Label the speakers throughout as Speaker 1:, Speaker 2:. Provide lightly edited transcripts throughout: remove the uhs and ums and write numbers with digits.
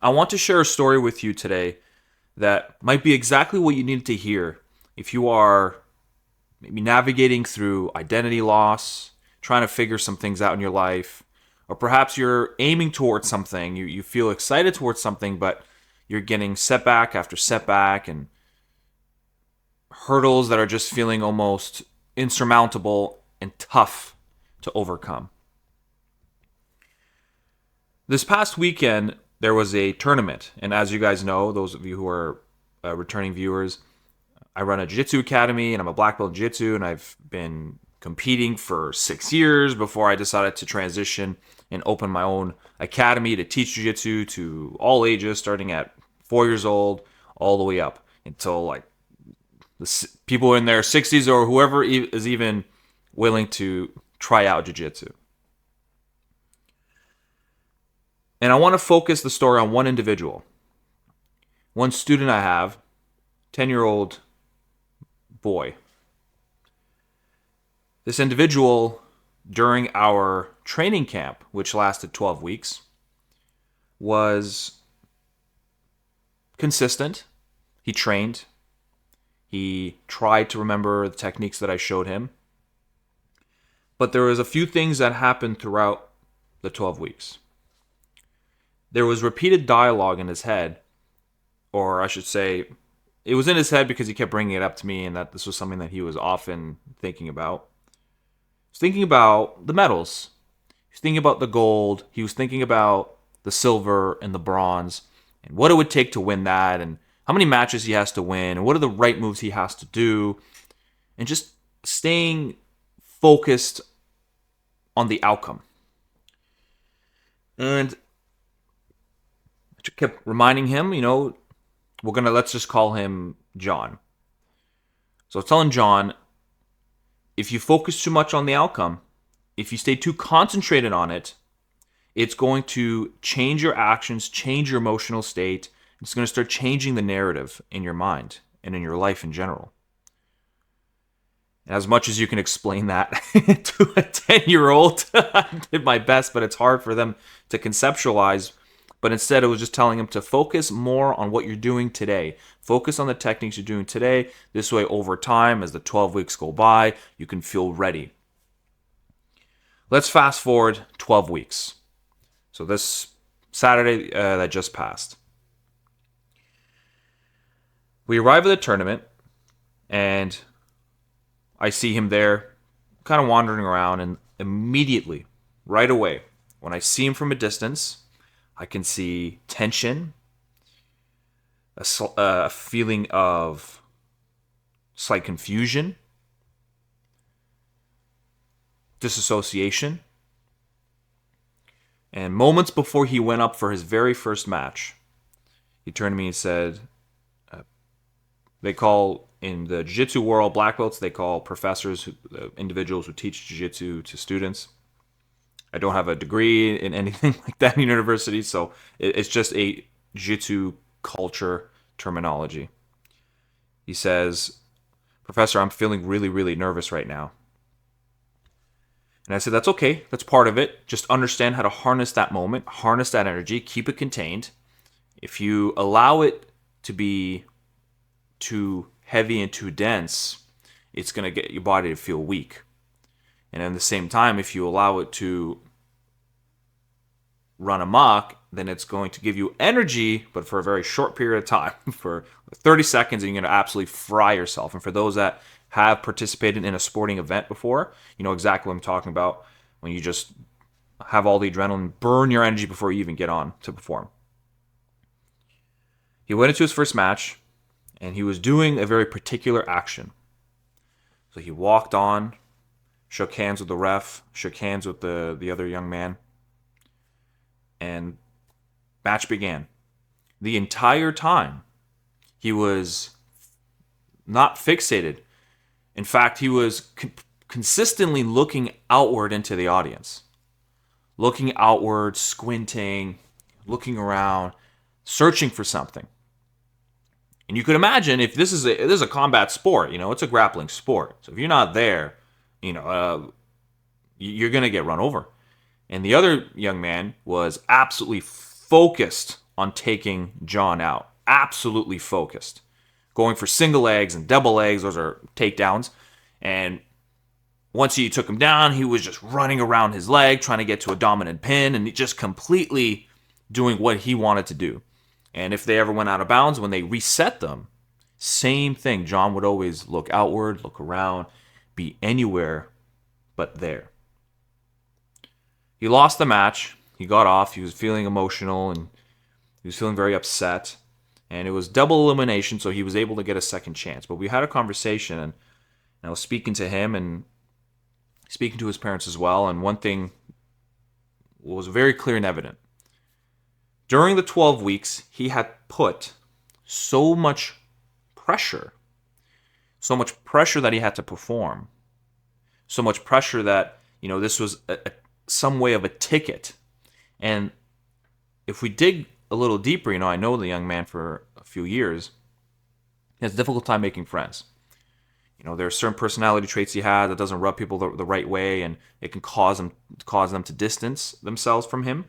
Speaker 1: I want to share a story with you today that might be exactly what you need to hear if you are maybe navigating through identity loss, trying to figure some things out in your life, or perhaps you're aiming towards something. You feel excited towards something, but you're getting setback after setback and hurdles that are just feeling almost insurmountable and tough to overcome. This past weekend, there was a tournament, and as you guys know, those of you who are returning viewers, I run a jiu-jitsu academy, and I'm a black belt in jiu-jitsu, and I've been competing for 6 years before I decided to transition and open my own academy to teach jiu-jitsu to all ages, starting at 4 years old all the way up until like people in their 60s or whoever is even willing to try out jiu-jitsu. And I want to focus the story on one individual, one student I have, 10-year-old boy. This individual, during our training camp, which lasted 12 weeks, was consistent. He trained. He tried to remember the techniques that I showed him. But there was a few things that happened throughout the 12 weeks. There was repeated dialogue in his head, or I should say, it was in his head because he kept bringing it up to me and that this was something that he was often thinking about. He was thinking about the medals. He was thinking about the gold. He was thinking about the silver and the bronze and what it would take to win that and how many matches he has to win and what are the right moves he has to do and just staying focused on the outcome. And I kept reminding him, let's just call him John. So I was telling John, if you focus too much on the outcome, if you stay too concentrated on it, it's going to change your actions, change your emotional state. It's going to start changing the narrative in your mind and in your life in general. And as much as you can explain that to a 10-year-old, I did my best, but it's hard for them to conceptualize. But instead, it was just telling him to focus more on what you're doing today. Focus on the techniques you're doing today. This way, over time, as the 12 weeks go by, you can feel ready. Let's fast forward 12 weeks. So this Saturday that just passed. We arrive at the tournament, and I see him there kind of wandering around, and immediately, right away, when I see him from a distance, I can see tension, a feeling of slight confusion, disassociation. And moments before he went up for his very first match, he turned to me and said, they call, in the jiu-jitsu world, black belts, they call professors, individuals who teach jiu-jitsu to students. I don't have a degree in anything like that in university, so it's just a jiu-jitsu culture terminology. He says, Professor, I'm feeling really, really nervous right now. And I said, that's okay. That's part of it. Just understand how to harness that moment, harness that energy, keep it contained. If you allow it to be too heavy and too dense, it's going to get your body to feel weak. And at the same time, if you allow it to run amok, then it's going to give you energy, but for a very short period of time, for 30 seconds, and you're going to absolutely fry yourself. And for those that have participated in a sporting event before, you know exactly what I'm talking about when you just have all the adrenaline burn your energy before you even get on to perform. He went into his first match, and he was doing a very particular action. So he walked on, shook hands with the ref, shook hands with the other young man, and match began. The entire time, he was not fixated. In fact, he was consistently looking outward into the audience. Looking outward, squinting, looking around, searching for something. And you could imagine if this is a combat sport, it's a grappling sport. So if you're not there, you're going to get run over. And the other young man was absolutely focused on taking John out. Absolutely focused. Going for single legs and double legs, those are takedowns. And once he took him down, he was just running around his leg, trying to get to a dominant pin, and just completely doing what he wanted to do. And if they ever went out of bounds, when they reset them, same thing. John would always look outward, look around, be anywhere but there. He lost the match. He got off. He was feeling emotional and he was feeling very upset. And it was double elimination, so he was able to get a second chance. But we had a conversation, and I was speaking to him and speaking to his parents as well. And one thing was very clear and evident. During the 12 weeks, he had put so much pressure that he had to perform, so much pressure that, this was some way of a ticket. And if we dig a little deeper, I know the young man for a few years. He has a difficult time making friends. There are certain personality traits he has that doesn't rub people the right way, and it can cause them to distance themselves from him.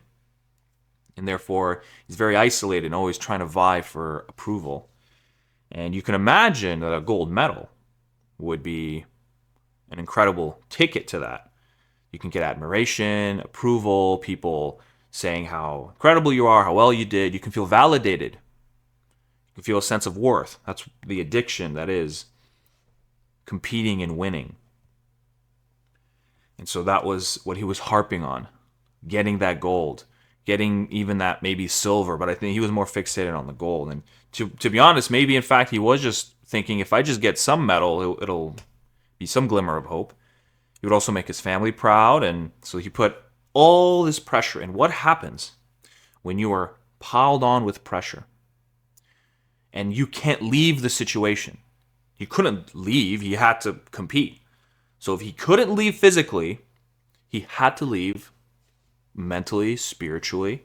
Speaker 1: And therefore, he's very isolated and always trying to vie for approval. And you can imagine that a gold medal would be an incredible ticket to that. You can get admiration, approval, people saying how incredible you are, how well you did. You can feel validated. You can feel a sense of worth. That's the addiction that is competing and winning. And so that was what he was harping on, getting that gold, getting even that maybe silver, but I think he was more fixated on the gold. And to be honest, maybe in fact he was just thinking, if I just get some medal, it'll be some glimmer of hope. He would also make his family proud, and so he put all this pressure. And what happens when you are piled on with pressure and you can't leave the situation? He couldn't leave, he had to compete. So if he couldn't leave physically, he had to leave mentally, spiritually,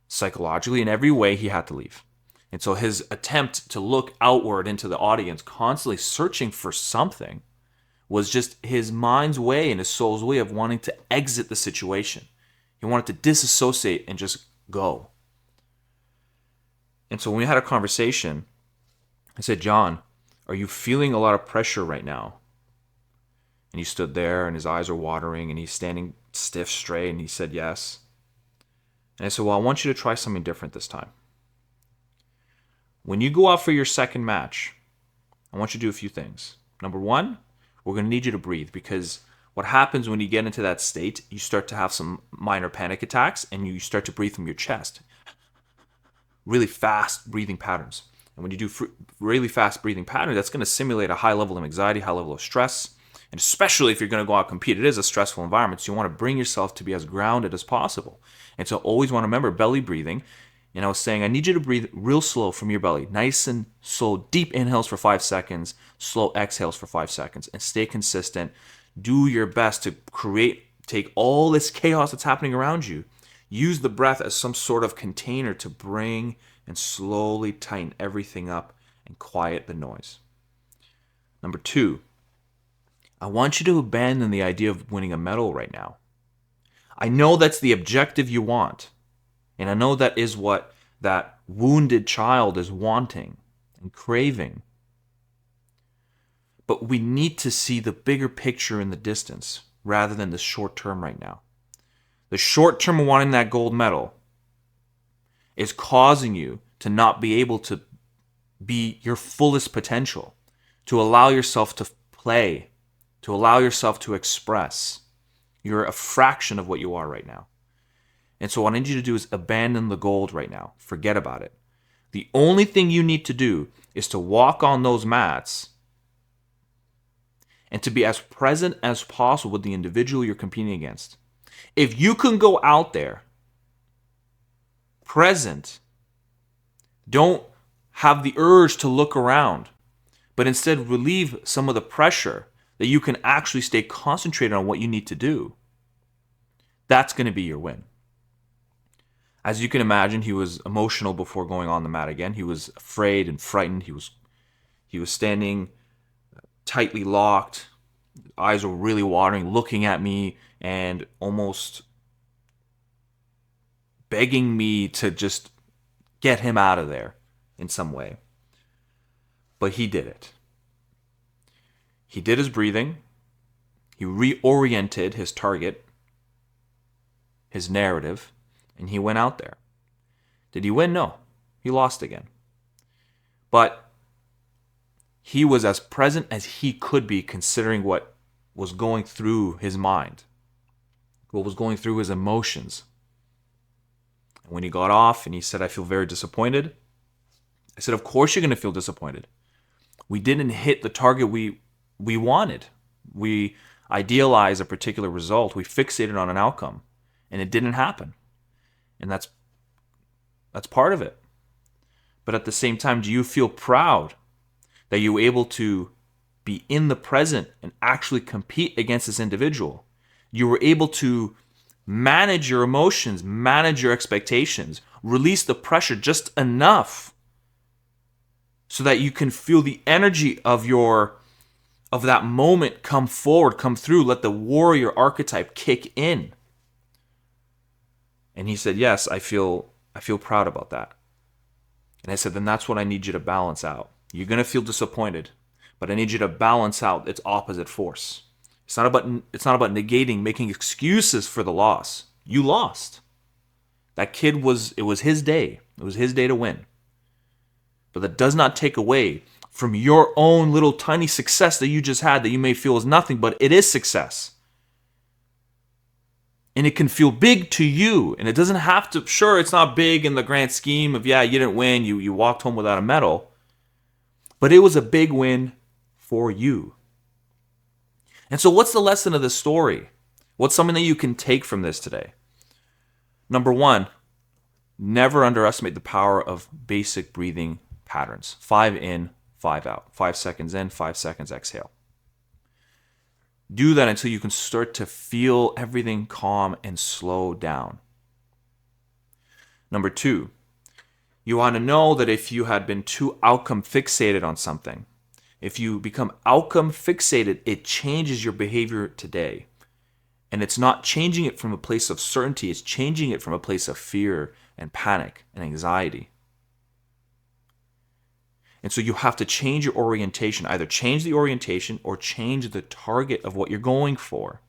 Speaker 1: psychologically, in every way he had to leave. And so his attempt to look outward into the audience, constantly searching for something, was just his mind's way and his soul's way of wanting to exit the situation. He wanted to disassociate and just go. And so when we had a conversation, I said, John, are you feeling a lot of pressure right now? And he stood there and his eyes are watering and he's standing stiff straight, and he said yes. And I said, well, I want you to try something different this time. When you go out for your second match, I want you to do a few things. Number one, we're going to need you to breathe, because what happens when you get into that state, you start to have some minor panic attacks and you start to breathe from your chest. Really fast breathing patterns. And when you do really fast breathing patterns, that's going to simulate a high level of anxiety, high level of stress. And especially if you're going to go out and compete, it is a stressful environment. So you want to bring yourself to be as grounded as possible. And so always want to remember belly breathing. And I was saying, I need you to breathe real slow from your belly. Nice and slow, deep inhales for 5 seconds, slow exhales for 5 seconds, and stay consistent. Do your best to take all this chaos that's happening around you. Use the breath as some sort of container to bring and slowly tighten everything up and quiet the noise. Number 2, I want you to abandon the idea of winning a medal right now. I know that's the objective you want. And I know that is what that wounded child is wanting and craving. But we need to see the bigger picture in the distance rather than the short term right now. The short term of wanting that gold medal is causing you to not be able to be your fullest potential, to allow yourself to play, to allow yourself to express. You're a fraction of what you are right now. And so what I need you to do is abandon the gold right now. Forget about it. The only thing you need to do is to walk on those mats and to be as present as possible with the individual you're competing against. If you can go out there present, don't have the urge to look around, but instead relieve some of the pressure that you can actually stay concentrated on what you need to do, that's going to be your win. As you can imagine, he was emotional before going on the mat again. He was afraid and frightened. He was standing tightly locked. Eyes were really watering, looking at me and almost begging me to just get him out of there in some way. But he did it. He did his breathing. He reoriented his target, his narrative, and he went out there. Did he win? No. He lost again. But he was as present as he could be, considering what was going through his mind, what was going through his emotions. And when he got off and he said, I feel very disappointed, I said, of course you're going to feel disappointed. We didn't hit the target we wanted. We idealized a particular result. We fixated on an outcome, and it didn't happen. And that's part of it. But at the same time, do you feel proud that you were able to be in the present and actually compete against this individual? You were able to manage your emotions, manage your expectations, release the pressure just enough so that you can feel the energy of that moment come forward, come through, let the warrior archetype kick in. And he said, yes, I feel proud about that. And I said, then that's what I need you to balance out. You're going to feel disappointed, but I need you to balance out its opposite force. It's not about negating, making excuses for the loss. You lost. That kid it was his day. It was his day to win. But that does not take away from your own little tiny success that you just had that you may feel is nothing, but it is success. And it can feel big to you. And it doesn't have to, sure, it's not big in the grand scheme of, yeah, you didn't win, you walked home without a medal. But it was a big win for you. And so what's the lesson of this story? What's something that you can take from this today? Number one, never underestimate the power of basic breathing patterns. 5 in, 5 out. 5 seconds in, 5 seconds exhale. Do that until you can start to feel everything calm and slow down. Number two, you want to know that if you had been too outcome fixated on something, if you become outcome fixated, it changes your behavior today. And it's not changing it from a place of certainty, it's changing it from a place of fear and panic and anxiety. And so you have to change your orientation, either change the orientation or change the target of what you're going for.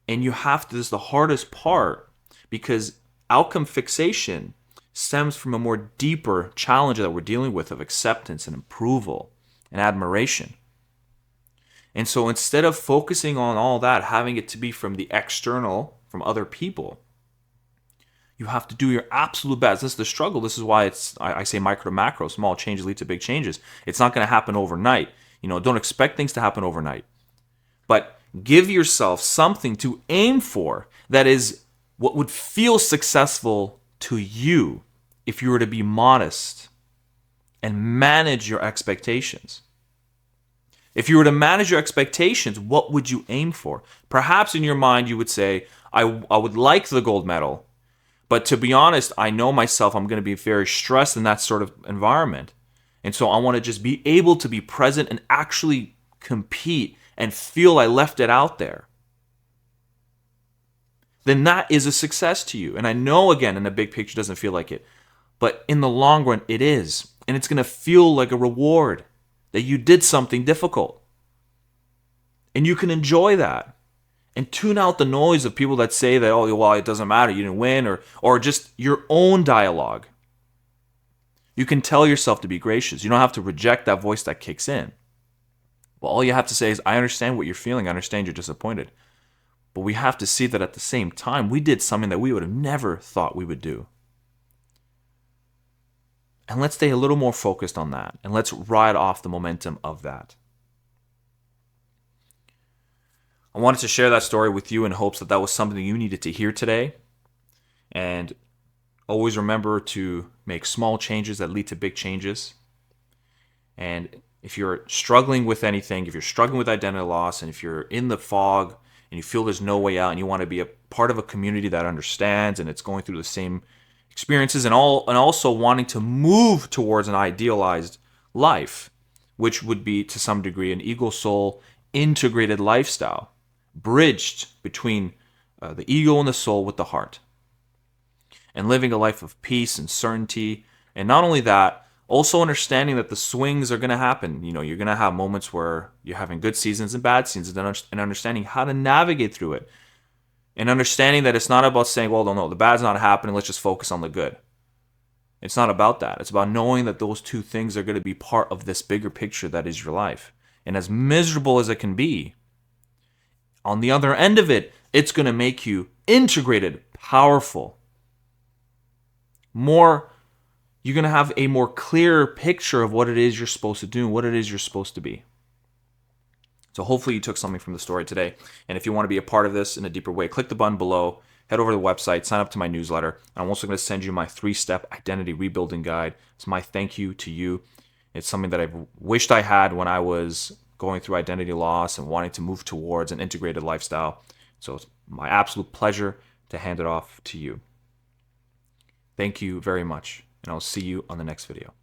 Speaker 1: And you have to, this is the hardest part, because outcome fixation stems from a more deeper challenge that we're dealing with of acceptance and approval and admiration. And so instead of focusing on all that, having it to be from the external, from other people, you have to do your absolute best. This is the struggle. This is why I say micro to macro. Small changes lead to big changes. It's not going to happen overnight. Don't expect things to happen overnight. But give yourself something to aim for that is what would feel successful to you if you were to be modest and manage your expectations. If you were to manage your expectations, what would you aim for? Perhaps in your mind you would say, I would like the gold medal, but to be honest, I know myself, I'm going to be very stressed in that sort of environment. And so I want to just be able to be present and actually compete and feel I left it out there. Then that is a success to you. And I know, again, in the big picture, it doesn't feel like it. But in the long run, it is. And it's going to feel like a reward that you did something difficult. And you can enjoy that. And tune out the noise of people that say that, oh, well, it doesn't matter, you didn't win, or just your own dialogue. You can tell yourself to be gracious. You don't have to reject that voice that kicks in. Well, all you have to say is, I understand what you're feeling. I understand you're disappointed. But we have to see that at the same time, we did something that we would have never thought we would do. And let's stay a little more focused on that. And let's ride off the momentum of that. I wanted to share that story with you in hopes that that was something you needed to hear today. And always remember to make small changes that lead to big changes. And if you're struggling with anything, if you're struggling with identity loss, and if you're in the fog and you feel there's no way out and you want to be a part of a community that understands and it's going through the same experiences and also wanting to move towards an idealized life, which would be to some degree an ego soul integrated lifestyle, bridged between the ego and the soul with the heart. and living a life of peace and certainty. And not only that, also understanding that the swings are going to happen. You know, you're going to have moments where you're having good seasons and bad seasons, and understanding how to navigate through it. And understanding that it's not about saying, well, no, the bad's not happening, let's just focus on the good. It's not about that. It's about knowing that those two things are going to be part of this bigger picture that is your life. And as miserable as it can be, on the other end of it, it's going to make you integrated, powerful, more. You're going to have a more clear picture of what it is you're supposed to do and what it is you're supposed to be. So hopefully you took something from the story today. And if you want to be a part of this in a deeper way, click the button below, head over to the website, sign up to my newsletter. And I'm also going to send you my 3-step identity rebuilding guide. It's my thank you to you. It's something that I wished I had when I was going through identity loss and wanting to move towards an integrated lifestyle. So it's my absolute pleasure to hand it off to you. Thank you very much, and I'll see you on the next video.